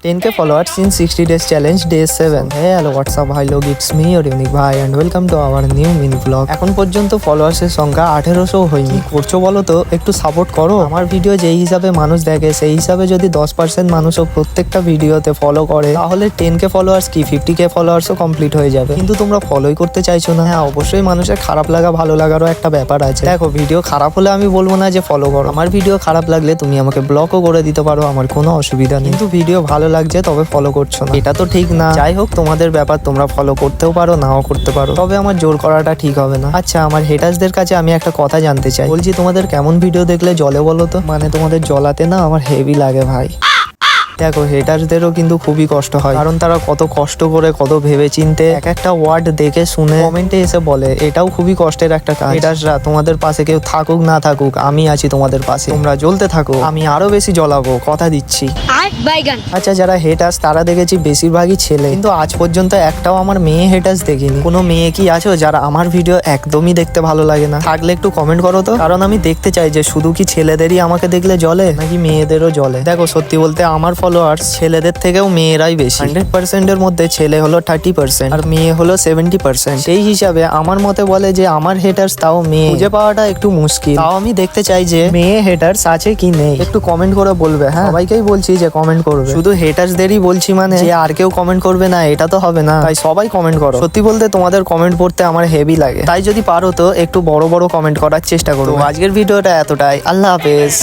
10K followers in 60 days challenge day 7. Hey hello, what's up? Hi log, it's me your unique bhai and welcome to our new mini vlog. এখন পর্যন্ত followers এর সংখ্যা 1800 হয়নি। কি করছো বলো তো, একটু সাপোর্ট করো। আমার ভিডিও যেই হিসাবে মানুষ দেখে সেই হিসাবে যদি 10% মানুষও প্রত্যেকটা ভিডিওতে ফলো করে তাহলে 10K ফলোয়ার্স কি 50K ফলোয়ার্সও কমপ্লিট হয়ে যাবে। কিন্তু তোমরা ফলোই করতে চাইছো না। হ্যাঁ, অবশ্যই মানুষের খারাপ লাগা ভালো লাগারও একটা ব্যাপার আছে। দেখো, ভিডিও খারাপ হলে আমি বলবো না যে ফলো করো। আমার ভিডিও খারাপ লাগলে তুমি আমাকে ব্লকও করে দিতে পারো, আমার কোনো অসুবিধা নেই। কিন্তু ভিডিও ভালো লাগছে তবে ফলো করছো না, এটা তো ঠিক না। যাই হোক, তোমাদের ব্যাপার, তোমরা ফলো করতেও পারো নাও করতে পারো, তবে আমার জোর করাটা ঠিক হবে না। আচ্ছা, আমার হেটার্সদের কাছে আমি একটা কথা জানতে চাই। বলছি, তোমাদের কেমন ভিডিও দেখলে জলে বলো তো? মানে তোমাদের জ্বলাতে না আমার হেভি লাগে ভাই। দেখো, হেটার্সদেরও কিন্তু খুবই কষ্ট হয়, কারণ তারা কত কষ্ট করে কত ভেবে চিনতে এক একটা ওয়ার্ড দেখে শুনে কমেন্টে এসে বলে। এটাও খুবই কষ্টের একটা কাজ। হেটার্সরা, তোমাদের পাশে কেউ থাকুক না থাকুক, আমি আছি তোমাদের পাশে। তোমরা জ্বলতে থাকো, আমি আরো বেশি জ্বলাবো, কথা দিচ্ছি। আচ্ছা, যারা হেটার্স তারা দেখেছি বেশিরভাগই ছেলে, কিন্তু আজ পর্যন্ত একটাও আমার মেয়ে হেটার্স দেখিনি। কোনো মেয়ে কি আছো যারা আমার ভিডিও একদমই দেখতে ভালো লাগে না? থাকলে একটু কমেন্ট করো তো, কারণ আমি দেখতে চাই যে শুধু কি ছেলেদেরই আমাকে দেখলে জ্বলে নাকি মেয়েদেরও জ্বলে। দেখো, সত্যি বলতে আমার ফলোয়ার্স ছেলেদের থেকেও মেয়েরাই বেশি। 100% এর মধ্যে ছেলে হলো 30% আর মেয়ে হলো 70%। সেই হিসাবে আমার মতে বলে যে আমার হেটার্স তাও মেয়ে খুঁজে পাওয়াটা একটু মুশকিল। তাও আমি দেখতে চাই যে মেয়ে হেটার্স আছে কি নেই, একটু কমেন্ট করে বলবে। হ্যাঁ, সবাইকেই বলছি যে কমেন্ট করবে, শুধু হেটার্সদেরই বলছি মানে যে আর কেউ কমেন্ট করবে না এটা তো হবে না। তাই সবাই কমেন্ট করো। সত্যি বলতে তোমাদের কমেন্ট পড়তে আমার হেভি লাগে, তাই যদি পারো তো একটু বড় বড় কমেন্ট করার চেষ্টা করো। আজকের ভিডিওটা এতটাই। আল্লাহ হাফেজ।